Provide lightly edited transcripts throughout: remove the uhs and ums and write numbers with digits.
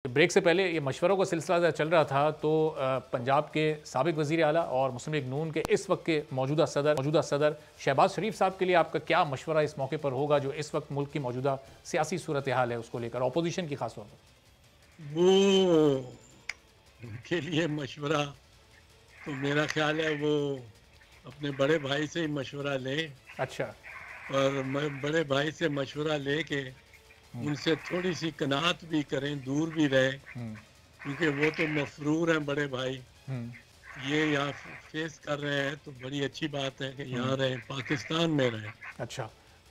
Break से पहले ये मशवरों का सिलसिला चल रहा था तो पंजाब के साबिक वज़ीर आला और मुस्लिम लीग नून के इस वक्त के मौजूदा सदर शहबाज शरीफ साहब के लिए आपका क्या मशवरा इस मौके पर होगा, जो इस वक्त मुल्क की मौजूदा सियासी सूरत हाल है उसको लेकर, अपोजिशन की खास तौर पर? वो उनके लिए मशवरा तो मेरा ख्याल है वो अपने बड़े भाई से ही मशवरा लें। अच्छा। और मैं बड़े भाई से मशवरा लेके उनसे थोड़ी सी कनात भी करें, दूर भी रहें, क्योंकि वो तो मफरूर हैं बड़े भाई। ये यहाँ फेस कर रहे हैं तो बड़ी अच्छी बात है कि यहाँ रहें, पाकिस्तान में रहें। अच्छा,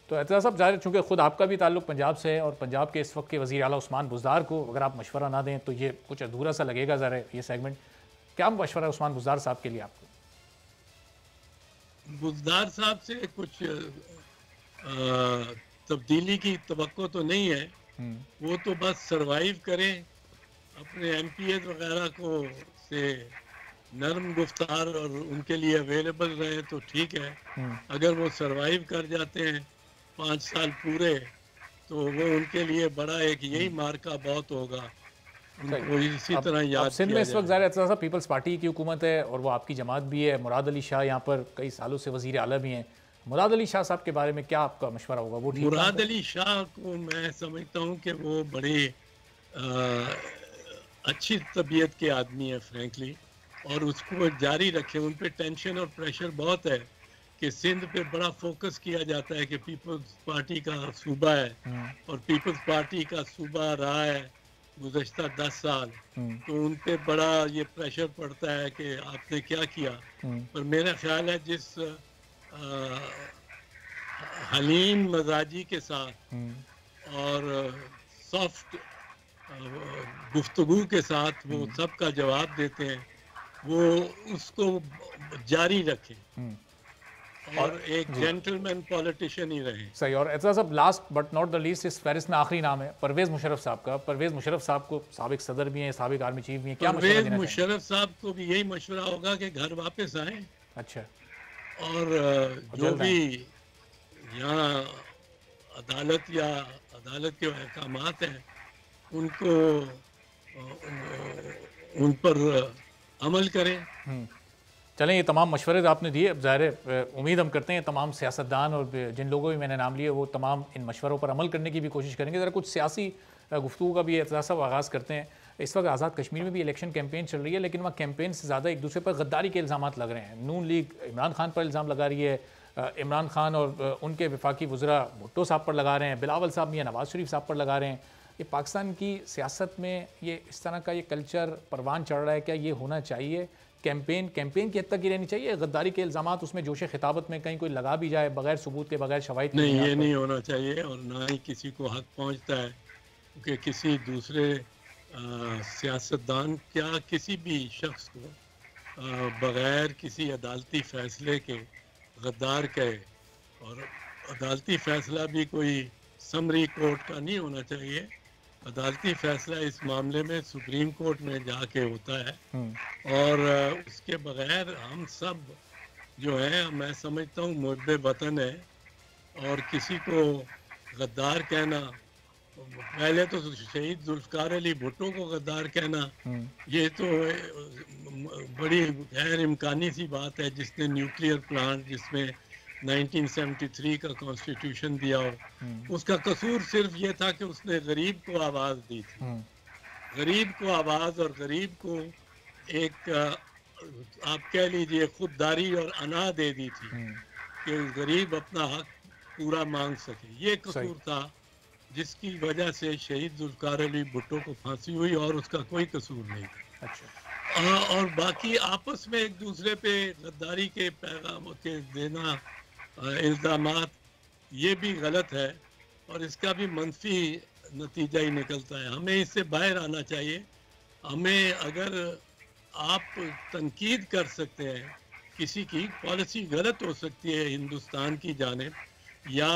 तो एतज़ा साहब, ज़ाहिर चूँकि ख़ुद आपका भी ताल्लुक़ पंजाब से है और पंजाब के इस वक्त के वज़ीर आला उस्मान बुज़दार को अगर आप मशवरा ना दें तो ये कुछ अधूरा सा लगेगा ज़रा ये सेगमेंट। क्या मशवरा है उस्मान बुज़दार साहब के लिए आपको? बुज़दार साहब से कुछ तब्दीली की तवक्को तो नहीं है। वो तो बस सरवाइव करें, अपने एमपीएस वगैरह को से नरम गुफ्तार और उनके लिए अवेलेबल रहे तो ठीक है। अगर वो सरवाइव कर जाते हैं 5 साल पूरे तो वो उनके लिए बड़ा एक यही मार्का बहुत होगा। उनको इसी तरह याद सिंध में किया इस वक्त ज़ाहिर है पीपल्स पार्टी की हुकूमत है और वो आपकी जमात भी है। मुराद अली शाह यहाँ पर कई सालों से वज़ीर आला भी हैं। मुराद अली शाह साहब के बारे में क्या आपका मशवरा होगा? वो मुराद अली शाह को मैं समझता हूँ कि वो बड़ी अच्छी तबीयत के आदमी है फ्रैंकली, और उसको जारी रखें। उन पे टेंशन और प्रेशर बहुत है कि सिंध पे बड़ा फोकस किया जाता है कि पीपल्स पार्टी का सूबा है और पीपल्स पार्टी का सूबा रहा है गुज़श्ता 10 साल। तो उन पे बड़ा ये प्रेशर पड़ता है कि आपने क्या किया। पर मेरा ख्याल है जिस हलीम मजाजी के साथ और सॉफ्ट गुफ्तगू के साथ वो सबका जवाब देते हैं, वो उसको जारी रखें और एक जेंटलमैन पॉलिटिशियन ही रहे। सही। और ऐसा सब last but not the least इस फहरिस्त में आखिरी नाम है परवेज़ मुशर्रफ साहब का। परवेज़ मुशर्रफ साहब को साबिक सदर भी हैं, साबिक आर्मी चीफ भी हैं, क्या मशवरा परवेज़ देना मुशर्रफ साहब को भी यही मशवरा होगा कि घर वापस आए। अच्छा। और जो भी यहाँ अदालत के अहकामात हैं उनको उन पर अमल करें। चलें, ये तमाम मशवरे आपने दिए। अब ज़ाहिर है उम्मीद हम करते हैं तमाम सियासतदान और जिन लोगों भी मैंने नाम लिए वो तमाम इन मशवरों पर अमल करने की भी कोशिश करेंगे। ज़रा कुछ सियासी गुफ्तगू का भी एहसास आगाज़ करते हैं। इस वक्त आज़ाद कश्मीर में भी इलेक्शन कैंपेन चल रही है, लेकिन वहाँ कैंपेन से ज़्यादा एक दूसरे पर गद्दारी के इल्ज़ाम लग रहे हैं। नून लीग इमरान खान पर इल्ज़ाम लगा रही है, इमरान खान और उनके वफाकी वज़रा भुट्टो साहब पर लगा रहे हैं, बिलावल साहब या नवाज़ शरीफ साहब पर लगा रहे हैं। ये पाकिस्तान की सियासत में ये इस तरह का ये कल्चर परवान चढ़ रहा है, क्या ये होना चाहिए? कैंपेन की हद तक ही रहनी चाहिए? गद्दारी के इल्ज़ामात उसमें जोश खिताबत में कहीं कोई लगा भी जाए बगैर सबूत के, बगैर शवाहिद के? नहीं, ये नहीं होना चाहिए और ना ही किसी को हक पहुंचता है कि किसी दूसरे सियासतदान क्या किसी भी शख्स को बगैर किसी अदालती फ़ैसले के गद्दार कहे। और अदालती फ़ैसला भी कोई समरी कोर्ट का नहीं होना चाहिए। अदालती फ़ैसला इस मामले में सुप्रीम कोर्ट में जाके होता है और उसके बगैर हम सब जो है, मैं समझता हूँ मुहब्बे वतन है। और किसी को गद्दार कहना, पहले तो शहीद जुल्फ़िकार अली भुट्टो को गद्दार कहना, ये तो बड़ी गैर इम्कानी सी बात है। जिसने न्यूक्लियर प्लांट जिसमें 1973 का कॉन्स्टिट्यूशन दिया हो, उसका कसूर सिर्फ ये था कि उसने गरीब को आवाज़ दी थी। गरीब को आवाज़ और गरीब को एक आप कह लीजिए खुददारी और अना दे दी थी कि गरीब अपना हक पूरा मांग सके। ये कसूर था जिसकी वजह से शहीद जुल्फ़िकार अली भुट्टो को फांसी हुई और उसका कोई कसूर नहीं था। अच्छा। और बाकी आपस में एक दूसरे पे गद्दारी के पैगाम के देना इल्ज़ामात, ये भी गलत है और इसका भी मनफी नतीजा ही निकलता है। हमें इससे बाहर आना चाहिए। हमें अगर आप तनकीद कर सकते हैं, किसी की पॉलिसी गलत हो सकती है हिंदुस्तान की जानिब या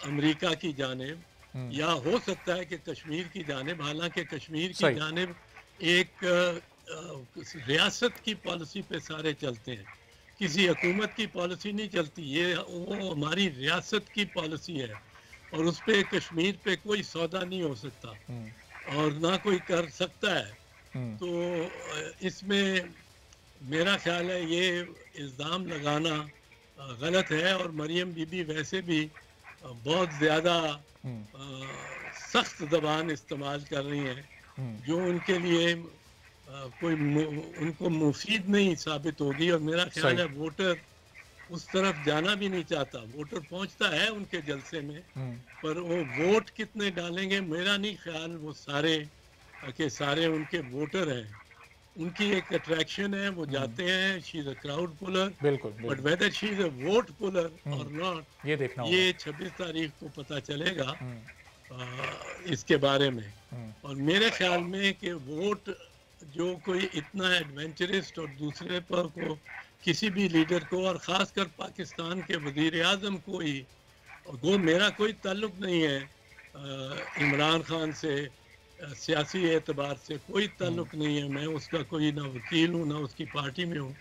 अमेरिका की जानिब, या हो सकता है कि कश्मीर की जानिब। हालांकि कश्मीर की जानिब एक रियासत की पॉलिसी पे सारे चलते हैं, किसी हुकूमत की पॉलिसी नहीं चलती। ये वो हमारी रियासत की पॉलिसी है और उस पर कश्मीर पे कोई सौदा नहीं हो सकता। और ना कोई कर सकता है। हम्म। तो इसमें मेरा ख्याल है ये इल्ज़ाम लगाना गलत है। और मरियम बीबी वैसे भी बहुत ज़्यादा हम्म। सख्त ज़बान इस्तेमाल कर रही हैं, हम्म। जो उनके लिए कोई उनको मुफीद नहीं साबित होगी। और मेरा ख्याल सही। है वोटर उस तरफ जाना भी नहीं चाहता। वोटर पहुंचता है उनके जलसे में, हम्म। पर वो वोट कितने डालेंगे मेरा नहीं ख्याल वो सारे के सारे उनके वोटर हैं। उनकी एक अट्रैक्शन है, वो हम्म। जाते हैं, she is a crowd puller, बिल्कुल बट बिल्कुल। Whether she is a vote puller और नॉट, ये देखना ये होगा। 26 तारीख को पता चलेगा हम्म। इसके बारे में। हम्म। और मेरे ख्याल में कि वोट जो कोई इतना एडवेंचरिस्ट और दूसरे पर को किसी भी लीडर को, और ख़ासकर पाकिस्तान के वज़ीर आज़म को ही, वो मेरा कोई ताल्लुक नहीं है इमरान खान से, सियासी एतबार से कोई हम्म। ताल्लुक नहीं है, मैं उसका कोई ना वकील हूँ ना उसकी पार्टी में हूँ।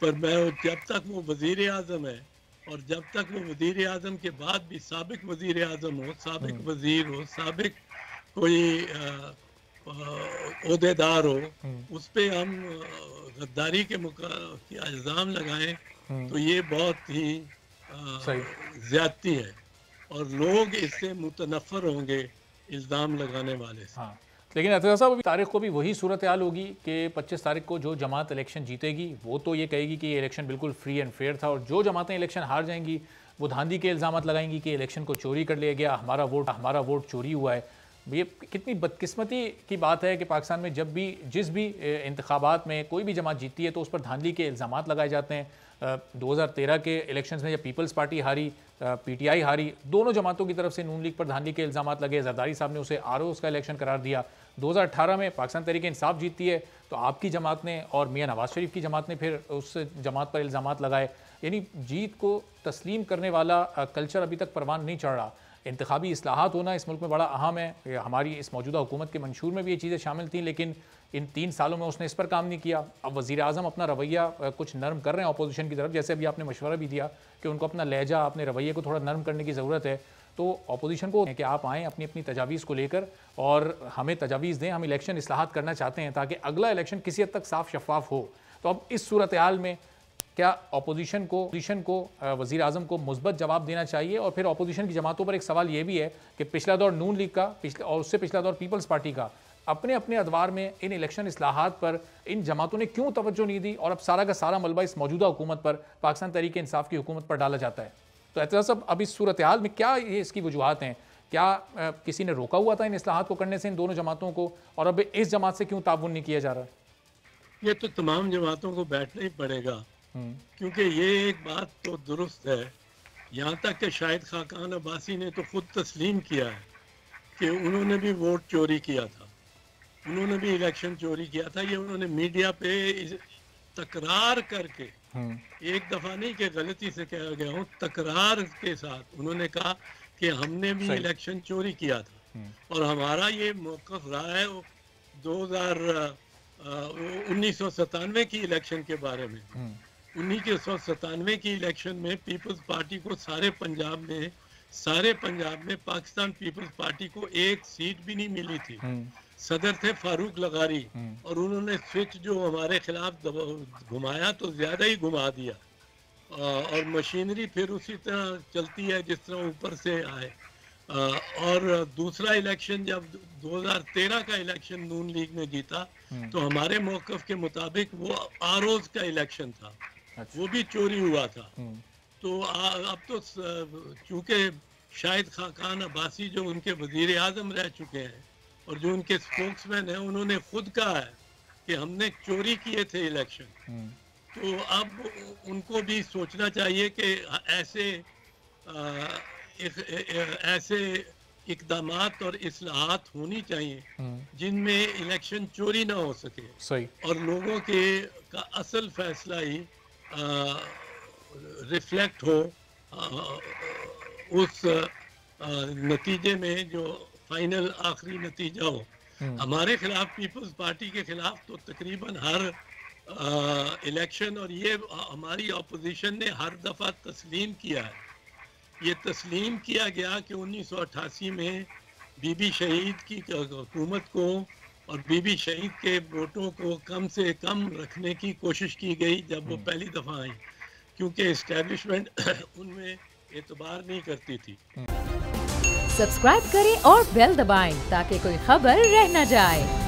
पर मैं जब तक वो वज़ीर आज़म है, और जब तक वो वज़ीर आज़म के बाद भी साबिक वज़ीर आज़म हो, साबिक हम्म। वज़ीर हो, साबिक कोई ओहदेदार हो, हम्म। उस पे हम गद्दारी के इल्ज़ाम लगाएं, हम्म। तो ये बहुत ही सही। ज़्यादती है। और लोग इससे मुतनफ़र होंगे इल्ज़ाम लगाने वाले से। हाँ, लेकिन अतः साहब अभी तारीख को भी वही सूरत हाल होगी कि 25 तारीख को जो जमात इलेक्शन जीतेगी वो तो ये कहेगी कि ये इलेक्शन बिल्कुल फ्री एंड फेयर था, और जो जमातें इलेक्शन हार जाएंगी वो धांधली के इल्ज़ाम लगाएंगी कि इलेक्शन को चोरी कर लिया गया, हमारा वोट चोरी हुआ है। ये कितनी बदकिस्मती की बात है कि पाकिस्तान में जब भी जिस भी इंतखाबात में कोई भी जमात जीतती है तो उस पर धांधली के इल्ज़ाम लगाए जाते हैं। 2013 के इलेक्शंस में जब पीपल्स पार्टी हारी, पीटीआई हारी, दोनों जमातों की तरफ से नून लीग पर धांधली के इल्ज़ाम लगे। जरदारी साहब ने उसे आरओ का इलेक्शन करार दिया। 2018 में पाकिस्तान तहरीक इंसाफ जीतती है तो आपकी जमात ने और मियां नवाज शरीफ की जमात ने फिर उस जमात पर इल्ज़ाम लगाए। यानी जीत को तस्लीम करने वाला कल्चर अभी तक परवान नहीं चढ़ रहा। इंतखाबी इस्लाहात होना इस मुल्क में बड़ा अहम है। हमारी इस मौजूदा हुकूमत के मंशूर में भी ये चीज़ें शामिल थीं, लेकिन इन 3 सालों में उसने इस पर काम नहीं किया। अब वज़ीर आज़म अपना रवैया कुछ नरम कर रहे हैं अपोजिशन की तरफ, जैसे अभी आपने मशवरा भी दिया कि उनको अपना लहजा, अपने रवैये को थोड़ा नरम करने की ज़रूरत है। तो अपोजिशन को कि आप आएँ अपनी अपनी तजावीज़ को लेकर और हमें तजावीज़ दें, हम इलेक्शन इस्लाहात करना चाहते हैं ताकि अगला इलेक्शन किसी हद तक साफ शफाफ हो। तो अब इस सूरत हाल में क्या अपोजिशन को वज़ीर आज़म को मुस्बत जवाब देना चाहिए? और फिर अपोजिशन की जमातों पर एक सवाल ये भी है कि पिछला दौर नून लीग का, और उससे पिछला दौर पीपल्स पार्टी का, अपने अपने अदवार में इन इलेक्शन इस्लाहात पर इन जमातों ने क्यों तवज्जो नहीं दी, और अब सारा का सारा मलबा इस मौजूदा हुकूमत पर, पाकिस्तान तहरीक इंसाफ की हुकूमत पर डाला जाता है? तो एतजाज़ साहब, अब इस सूरत हाल में क्या ये इसकी वजूहत हैं? क्या किसी ने रोका हुआ था इन इस्लाहात को करने से इन दोनों जमातों को, और अब इस जमात से क्यों ताउन नहीं किया जा रहा? ये तो तमाम जमातों को बैठना ही पड़ेगा, क्योंकि ये एक बात तो दुरुस्त है, यहाँ तक कि शाहिद खाकान अब्बासी ने तो खुद तस्लीम किया है कि उन्होंने भी वोट चोरी किया था, उन्होंने भी इलेक्शन चोरी किया था। ये उन्होंने मीडिया पे तकरार करके, एक दफ़ा नहीं कि गलती से कहा गया हूँ, तकरार के साथ उन्होंने कहा कि हमने भी इलेक्शन चोरी किया था। और हमारा ये मौक़िफ़ रहा है 1997 की इलेक्शन के बारे में। 1997 की इलेक्शन में पीपल्स पार्टी को सारे पंजाब में पाकिस्तान पीपल्स पार्टी को एक सीट भी नहीं मिली थी। सदर थे फारूक लगारी, और उन्होंने स्विच जो हमारे खिलाफ घुमाया तो ज़्यादा ही घुमा दिया, और मशीनरी फिर उसी तरह चलती है जिस तरह ऊपर से आए। और दूसरा इलेक्शन जब 2013 का इलेक्शन नून लीग ने जीता तो हमारे मौक़िफ़ के मुताबिक वो आरओज़ का इलेक्शन था, वो भी चोरी हुआ था। तो अब तो चूँकि शाहिद खाकान अब्बासी जो उनके वज़ीर आज़म रह चुके हैं और जो उनके स्पोक्समैन हैं, उन्होंने खुद कहा है कि हमने चोरी किए थे इलेक्शन। तो अब उनको भी सोचना चाहिए कि ऐसे इक़दामात और इस्लाहात होनी चाहिए जिनमें इलेक्शन चोरी ना हो सके। सही। और लोगों के का असल फैसला ही रिफ्लेक्ट हो उस नतीजे में जो फाइनल आखिरी नतीजा हो। हमारे खिलाफ, पीपल्स पार्टी के खिलाफ तो तकरीबन हर इलेक्शन, और ये हमारी अपोजिशन ने हर दफ़ा तस्लीम किया है, ये तस्लीम किया गया कि 1988 में बीबी शहीद की हुकूमत को और बीबी शहीद के वोटों को कम से कम रखने की कोशिश की गई जब वो पहली दफ़ा आई, क्योंकि इस्टेब्लिशमेंट उनमें एतबार नहीं करती थी। सब्सक्राइब करें और बेल दबाएं ताकि कोई खबर रह न जाए।